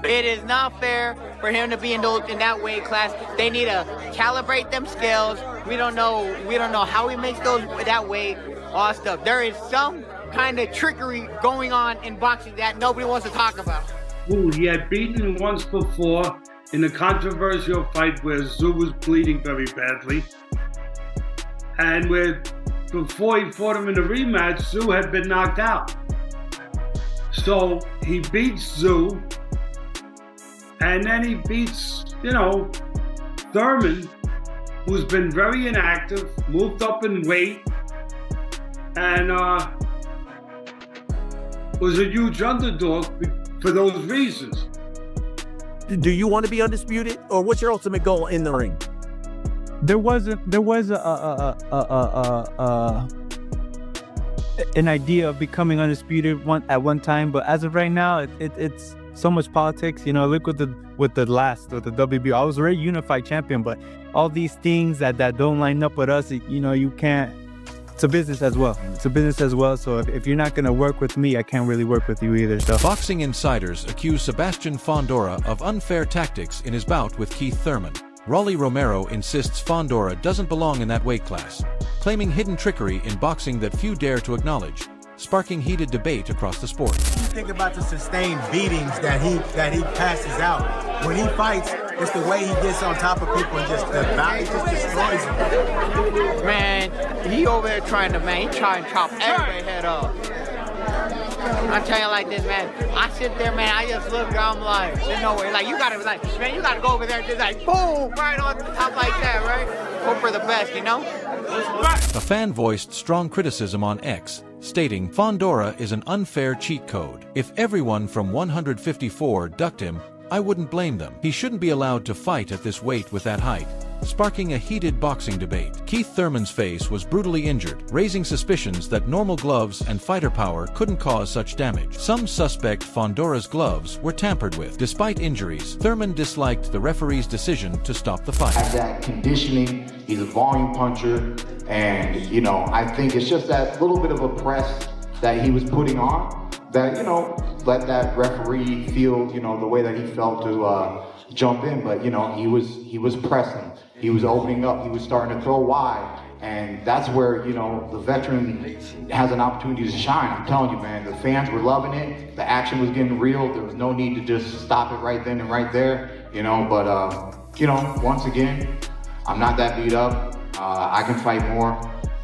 It is not fair for him to be in that weight class. They need to calibrate them scales. We don't know how he makes that weight, all stuff. There is some kind of trickery going on in boxing that nobody wants to talk about. Ooh, he had beaten him once before in a controversial fight where Tszyu was bleeding very badly. And before he fought him in a rematch, Tszyu had been knocked out. So he beats Tszyu, and then he beats, Thurman, who's been very inactive, moved up in weight, and was a huge underdog for those reasons. Do you want to be undisputed, or what's your ultimate goal in the ring? There was an idea of becoming undisputed at one time, but as of right now, it's so much politics. Look with the WB. I was a very unified champion, but all these things that don't line up with us, you can't. It's a business as well. So if you're not going to work with me, I can't really work with you either. So Boxing insiders accuse Sebastian Fundora of unfair tactics in his bout with Keith Thurman. Rolly Romero insists Fundora doesn't belong in that weight class, claiming hidden trickery in boxing that few dare to acknowledge, sparking heated debate across the sport. Think about the sustained beatings that he passes out. When he fights, it's the way he gets on top of people and just destroys them. Man, he over there trying to chop every head off. I'm telling you like this, man. I sit there, man. I just look, I'm like, there's no way. Like, you gotta go over there and just like, boom, right on the top like that, right? Hope for the best, A fan voiced strong criticism on X, stating Fundora is an unfair cheat code. If everyone from 154 ducked him, I wouldn't blame them. He shouldn't be allowed to fight at this weight with that height, sparking a heated boxing debate. Keith Thurman's face was brutally injured, raising suspicions that normal gloves and fighter power couldn't cause such damage. Some suspect Fundora's gloves were tampered with. Despite injuries, Thurman disliked the referee's decision to stop the fight. Has that conditioning, he's a volume puncher, and I think it's just that little bit of a press that he was putting on that, let that referee feel, the way that he felt to jump in, but he was pressing, he was opening up, he was starting to throw wide, and that's where the veteran has an opportunity to shine. I'm telling you, man, the fans were loving it, the action was getting real, there was no need to just stop it right then and right there, but once again, I'm not that beat up, I can fight more,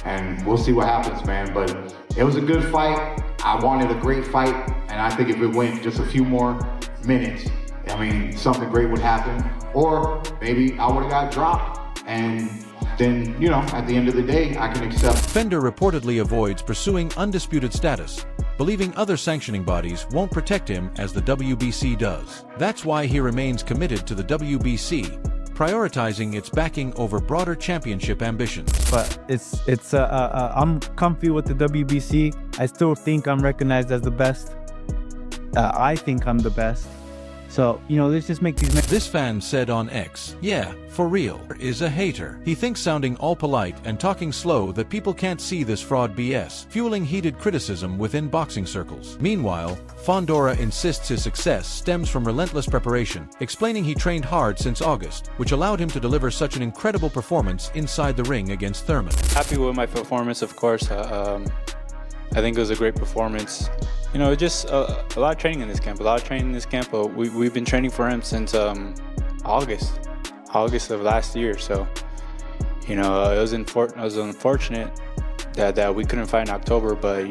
and we'll see what happens, man. But it was a good fight. I wanted a great fight, and I think if it went just a few more minutes, something great would happen. Or maybe I would have got dropped, and then, at the end of the day, I can accept. Fender reportedly avoids pursuing undisputed status, believing other sanctioning bodies won't protect him as the WBC does. That's why he remains committed to the WBC, prioritizing its backing over broader championship ambitions. But I'm comfy with the WBC. I still think I'm recognized as the best. I think I'm the best. So, let's just make these... This fan said on X, yeah, for real, is a hater. He thinks sounding all polite and talking slow that people can't see this fraud BS, fueling heated criticism within boxing circles. Meanwhile, Fundora insists his success stems from relentless preparation, explaining he trained hard since August, which allowed him to deliver such an incredible performance inside the ring against Thurman. Happy with my performance, of course. I think it was a great performance. Just a lot of training in this camp. But we've been training for him since August of last year. So, it was unfortunate that we couldn't fight in October. But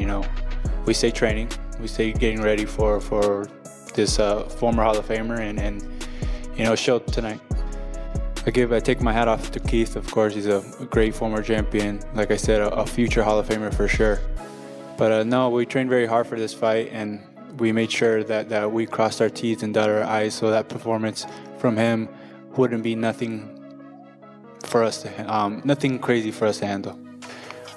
we stay training. We stay getting ready for this former Hall of Famer and show tonight. I take my hat off to Keith. Of course, he's a great former champion. Like I said, a future Hall of Famer for sure. But no, we trained very hard for this fight, and we made sure that we crossed our T's and dotted our I's, so that performance from him wouldn't be nothing crazy for us to handle.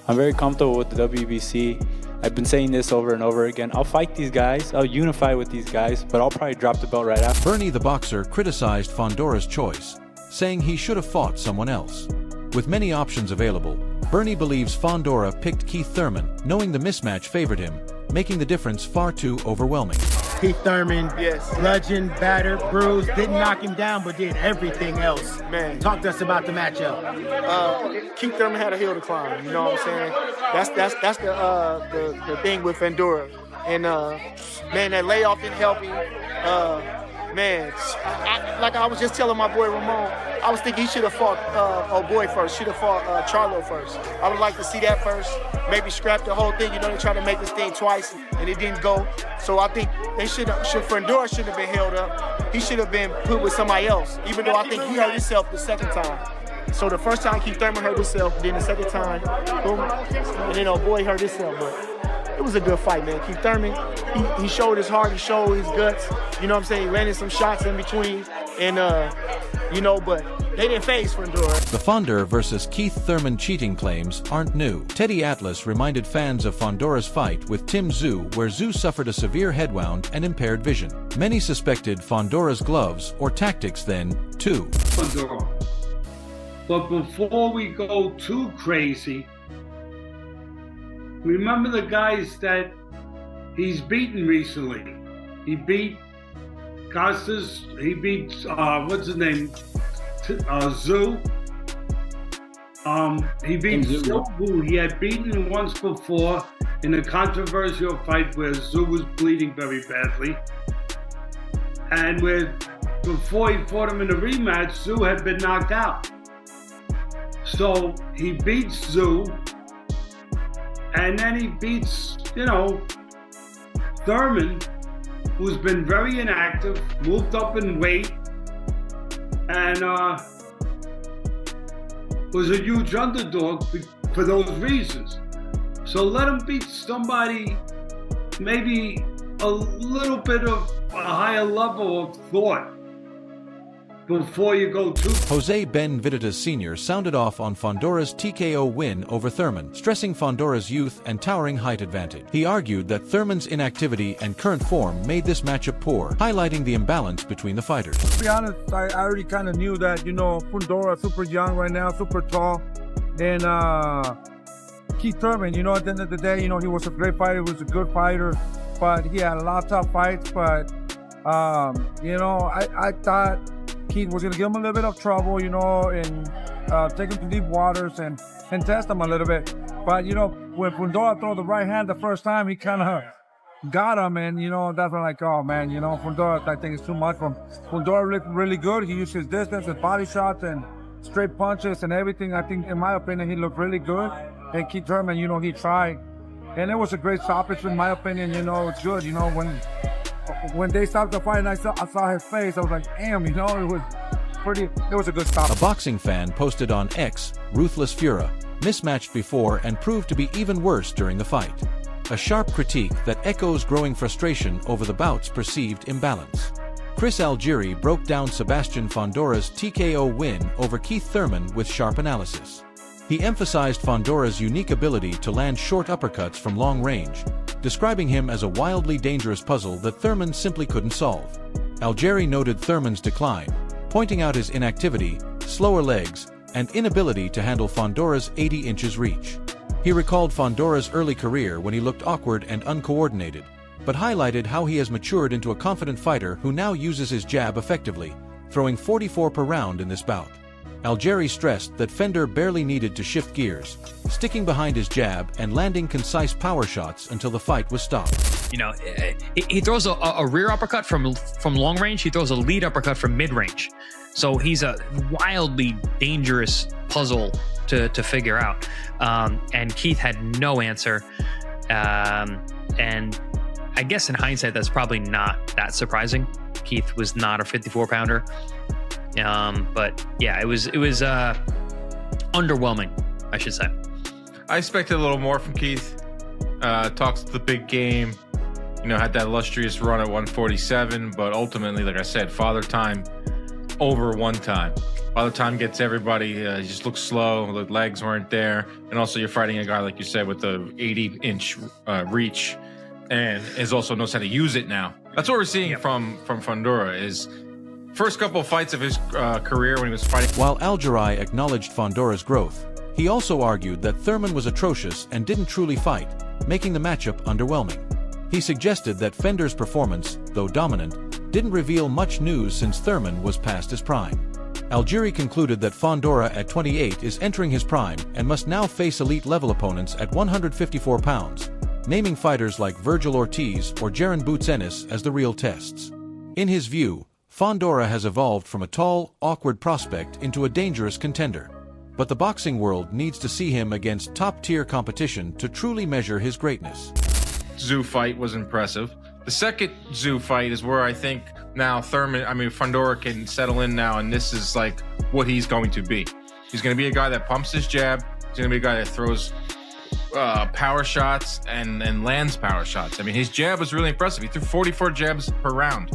I'm very comfortable with the WBC. I've been saying this over and over again. I'll fight these guys, I'll unify with these guys, but I'll probably drop the belt right after. Bernie the boxer criticized Fundora's choice, saying he should have fought someone else. With many options available, Bernie believes Fundora picked Keith Thurman, knowing the mismatch favored him, making the difference far too overwhelming. Keith Thurman, Yes. bludgeoned, battered, bruised, didn't knock him down, but did everything else. Man. Talk to us about the matchup. Keith Thurman had a hill to climb. You know what I'm saying? That's the thing with Fundora. And man, that layoff didn't help him. Man, like I was just telling my boy Ramon, I was thinking he should have fought first. Should have fought Charlo first. I would like to see that first. Maybe scrap the whole thing. You know, they tried to make this thing twice and it didn't go. So I think Fundora shouldn't have been held up. He should have been put with somebody else. Even though I think he hurt himself the second time. So the first time Keith Thurman hurt himself, then the second time, boom, and then boy hurt himself. But it was a good fight, man. Keith Thurman, he showed his heart, he showed his guts. You know what I'm saying? He landed some shots in between, and you know, but they didn't face Fundora. The Fundora versus Keith Thurman cheating claims aren't new. Teddy Atlas reminded fans of Fundora's fight with Tim Tszyu, where Tszyu suffered a severe head wound and impaired vision. Many suspected Fundora's gloves or tactics then, too. Fundora. But before we go too crazy, remember the guys that he's beaten recently. He beat Costas, he beat, what's his name, Tszyu. He beat Tszyu, who he had beaten once before in a controversial fight where Tszyu was bleeding very badly. And before he fought him in a rematch, Tszyu had been knocked out. So he beats Tszyu, and then he beats, you know, Thurman, who's been very inactive, moved up in weight, and was a huge underdog for those reasons. So let him beat somebody, maybe a little bit of a higher level of thought before you go too. Jose Benavidez Sr. sounded off on Fundora's TKO win over Thurman, stressing Fundora's youth and towering height advantage. He argued that Thurman's inactivity and current form made this matchup poor, highlighting the imbalance between the fighters. To be honest, I already kind of knew that, you know, Fundora super young right now, super tall, and Keith Thurman, you know, at the end of the day, you know, he was a great fighter, he was a good fighter, but he had a lot of tough fights, but you know, I thought Keith was going to give him a little bit of trouble, you know, and take him to deep waters and test him a little bit. But, you know, when Fundora threw the right hand the first time, he kind of got him. And, you know, that's when like, oh, man, you know, Fundora, I think it's too much from Fundora. Looked really good. He used his distance and body shots and straight punches and everything. I think, in my opinion, he looked really good. And Keith Thurman, you know, he tried. And it was a great stoppage, in my opinion. You know, it's good, you know, when they stopped the fight and I saw his face, I was like, damn, you know, it was a good stop. A boxing fan posted on X, Ruthless Fura, mismatched before and proved to be even worse during the fight. A sharp critique that echoes growing frustration over the bout's perceived imbalance. Chris Algieri broke down Sebastian Fundora's TKO win over Keith Thurman with sharp analysis. He emphasized Fundora's unique ability to land short uppercuts from long range, describing him as a wildly dangerous puzzle that Thurman simply couldn't solve. Algieri noted Thurman's decline, pointing out his inactivity, slower legs, and inability to handle Fundora's 80 inches reach. He recalled Fundora's early career when he looked awkward and uncoordinated, but highlighted how he has matured into a confident fighter who now uses his jab effectively, throwing 44 per round in this bout. Algieri stressed that Fender barely needed to shift gears, sticking behind his jab and landing concise power shots until the fight was stopped. You know, he throws a rear uppercut from long range. He throws a lead uppercut from mid range. So he's a wildly dangerous puzzle to figure out. And Keith had no answer. And I guess in hindsight, that's probably not that surprising. Keith was not a 54-pounder. But yeah, it was underwhelming, I should say. I expected a little more from Keith. Talks the big game, you know, had that illustrious run at 147, but ultimately, like I said, Father Time over one time. Father Time gets everybody, he just looks slow, the legs weren't there, and also you're fighting a guy, like you said, with the 80-inch reach, and is also knows how to use it now. That's what we're seeing from Fundora is first couple of fights of his career when he was fighting. While Algieri acknowledged Fundora's growth, he also argued that Thurman was atrocious and didn't truly fight, making the matchup underwhelming. He suggested that Fender's performance, though dominant, didn't reveal much news since Thurman was past his prime. Algieri concluded that Fundora at 28 is entering his prime and must now face elite-level opponents at 154 pounds, naming fighters like Virgil Ortiz or Jaron Boots Ennis as the real tests. In his view, Fundora has evolved from a tall, awkward prospect into a dangerous contender. But the boxing world needs to see him against top-tier competition to truly measure his greatness. Zoo fight was impressive. The second Zoo fight is where I think now Fundora can settle in now, and this is like what he's going to be. He's going to be a guy that pumps his jab. He's going to be a guy that throws power shots and lands power shots. I mean, his jab was really impressive. He threw 44 jabs per round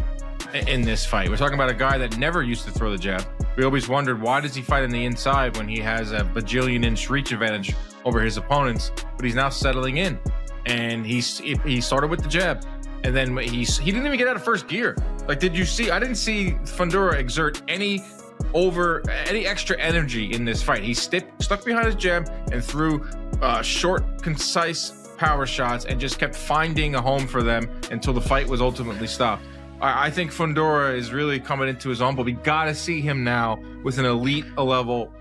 in this fight. We're talking about a guy that never used to throw the jab. We always wondered, why does he fight on the inside when he has a bajillion-inch reach advantage over his opponents? But he's now settling in, and he started with the jab. And then he didn't even get out of first gear. Like, did you see? I didn't see Fundora exert any extra energy in this fight. He stuck behind his jab and threw short, concise power shots and just kept finding a home for them until the fight was ultimately stopped. I think Fundora is really coming into his own, but we got to see him now with an elite level